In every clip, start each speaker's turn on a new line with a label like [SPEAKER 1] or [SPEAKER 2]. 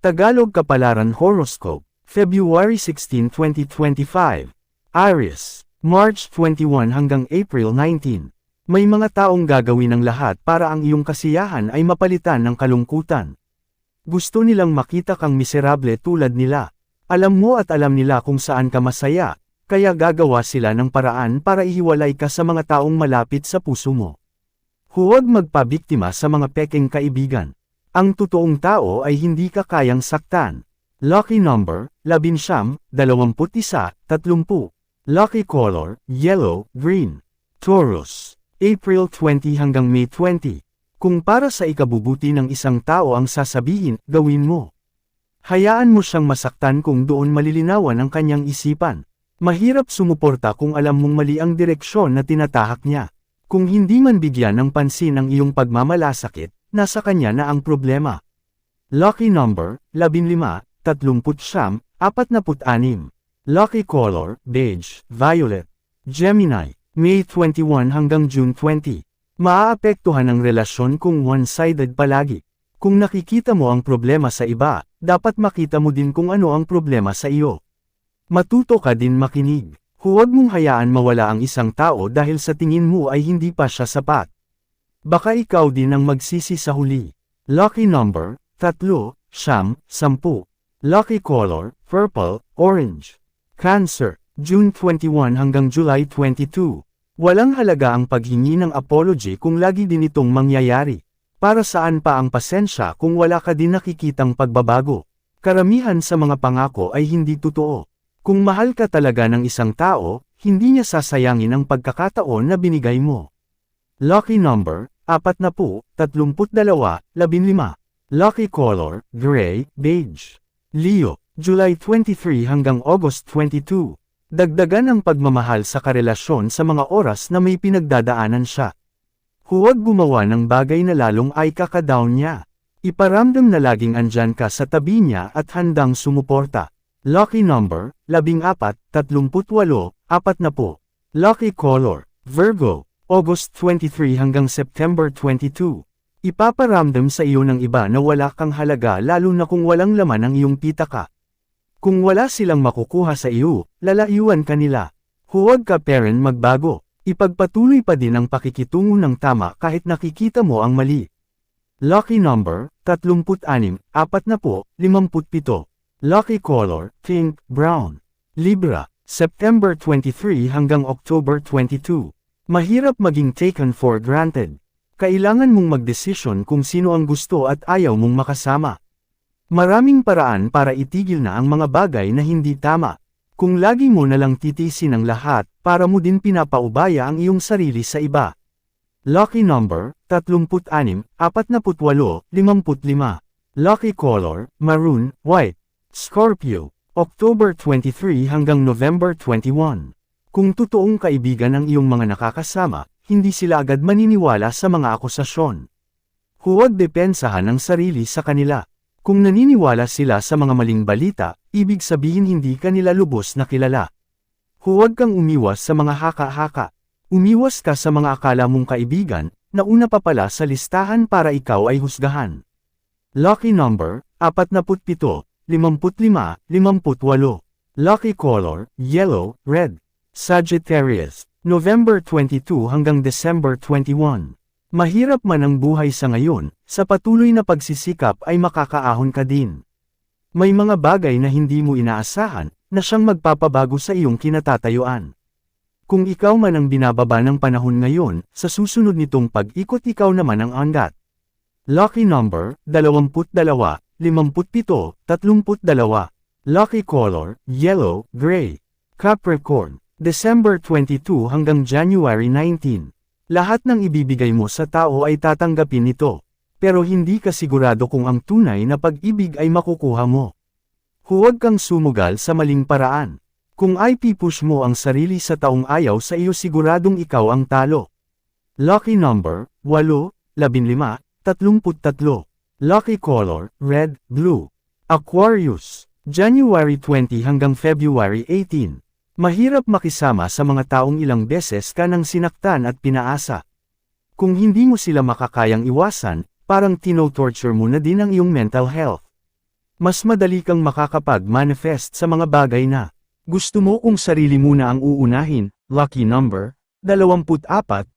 [SPEAKER 1] Tagalog Kapalaran Horoscope, February 16, 2025. Aries, March 21 hanggang April 19. May mga taong gagawin ng lahat para ang iyong kasiyahan ay mapalitan ng kalungkutan. Gusto nilang makita kang miserable tulad nila. Alam mo at alam nila kung saan ka masaya, kaya gagawa sila ng paraan para ihiwalay ka sa mga taong malapit sa puso mo. Huwag magpabiktima sa mga pekeng kaibigan. Ang totoong tao ay hindi ka kayang saktan. Lucky number, 11, 21, 30. Lucky color, yellow, green. Taurus, April 20 hanggang May 20. Kung para sa ikabubuti ng isang tao ang sasabihin, gawin mo. Hayaan mo siyang masaktan kung doon malilinawan ang kanyang isipan. Mahirap sumuporta kung alam mong mali ang direksyon na tinatahak niya. Kung hindi man bigyan ng pansin ang iyong pagmamalasakit, nasa kanya na ang problema. Lucky number, 15, 39, 46. Lucky color, beige, violet. Gemini, May 21 hanggang June 20. Maaapektuhan ang relasyon kung one-sided palagi. Kung nakikita mo ang problema sa iba, dapat makita mo din kung ano ang problema sa iyo. Matuto ka din makinig. Huwag mong hayaan mawala ang isang tao dahil sa tingin mo ay hindi pa siya sapat. Baka ikaw din ang magsisi sa huli. Lucky number, 3, 10. Lucky color, purple, orange. Cancer, June 21 hanggang July 22. Walang halaga ang paghingi ng apology kung lagi din itong mangyayari. Para saan pa ang pasensya kung wala ka din nakikitang pagbabago? Karamihan sa mga pangako ay hindi totoo. Kung mahal ka talaga ng isang tao, hindi niya sasayangin ang pagkakataon na binigay mo. Lucky number, 40, 32, 15. Lucky color, gray, beige. Leo, July 23 hanggang August 22. Dagdagan ang pagmamahal sa karelasyon sa mga oras na may pinagdadaanan siya. Huwag gumawa ng bagay na lalong ay kaka-down niya. Iparamdam na laging andyan ka sa tabi niya at handang sumuporta. Lucky number, 14, 38, 40. Lucky color, Virgo, August 23 hanggang September 22. Ipaparamdam sa iyo ng iba na wala kang halaga lalo na kung walang laman ang iyong pitaka. Kung wala silang makukuha sa iyo, lalayuan ka nila. Huwag ka parent magbago. Ipagpatuloy pa din ang pakikitungo ng tama kahit nakikita mo ang mali. Lucky number, 36, 40, 57. Lucky color, pink, brown. Libra, September 23 hanggang October 22. Mahirap maging taken for granted. Kailangan mong magdesisyon kung sino ang gusto at ayaw mong makasama. Maraming paraan para itigil na ang mga bagay na hindi tama. Kung lagi mo na lang titiisin ang lahat, para mo din pinapaubaya ang iyong sarili sa iba. Lucky number, 36, 48, 55. Lucky color, maroon, white. Scorpio, October 23 hanggang November 21. Kung totoong kaibigan ang iyong mga nakakasama, hindi sila agad maniniwala sa mga akusasyon. Huwag depensahan ang sarili sa kanila. Kung naniniwala sila sa mga maling balita, ibig sabihin hindi ka nila lubos na kilala. Huwag kang umiwas sa mga haka-haka. Umiwas ka sa mga akala mong kaibigan, na una pa pala sa listahan para ikaw ay husgahan. Lucky number, 47, 55, 58. Lucky color, yellow, red. Sagittarius, November 22 hanggang December 21. Mahirap man ang buhay sa ngayon, sa patuloy na pagsisikap ay makakaahon ka din. May mga bagay na hindi mo inaasahan, na siyang magpapabago sa iyong kinatatayuan. Kung ikaw man ang binababa ng panahon ngayon, sa susunod nitong pag-ikot ikaw naman ang angat. Lucky number, 22, 57, 32. Lucky color, yellow, gray. Capricorn, December 22 hanggang January 19. Lahat ng ibibigay mo sa tao ay tatanggapin nito. Pero hindi ka sigurado kung ang tunay na pag-ibig ay makukuha mo. Huwag kang sumugal sa maling paraan. Kung ipipush mo ang sarili sa taong ayaw sa iyo siguradong ikaw ang talo. Lucky number, 8, 15, 33. Lucky color, red, blue. Aquarius, January 20 hanggang February 18. Mahirap makisama sa mga taong ilang beses ka nang sinaktan at pinaasa. Kung hindi mo sila makakayang iwasan, parang tino-torture mo na din ang iyong mental health. Mas madali kang makakapag-manifest sa mga bagay na gusto mo kung sarili muna ang uunahin. Lucky number, 24,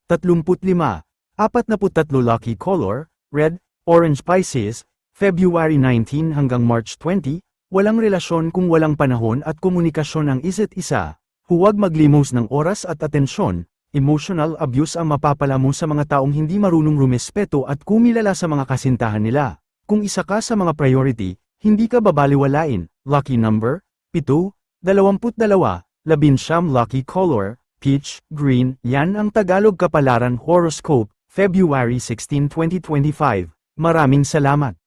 [SPEAKER 1] 35, 43 lucky color, red, orange Pisces, February 19 hanggang March 20, walang relasyon kung walang panahon at komunikasyon ang isa't isa. Huwag maglimos ng oras at atensyon. Emotional abuse ang mapapala mo sa mga taong hindi marunong rumespeto at kumilala sa mga kasintahan nila. Kung isa ka sa mga priority, hindi ka babaliwalain. Lucky number, 7, 22, 19 lucky color, peach, green. Yan ang Tagalog Kapalaran Horoscope, February 16, 2025. Maraming salamat.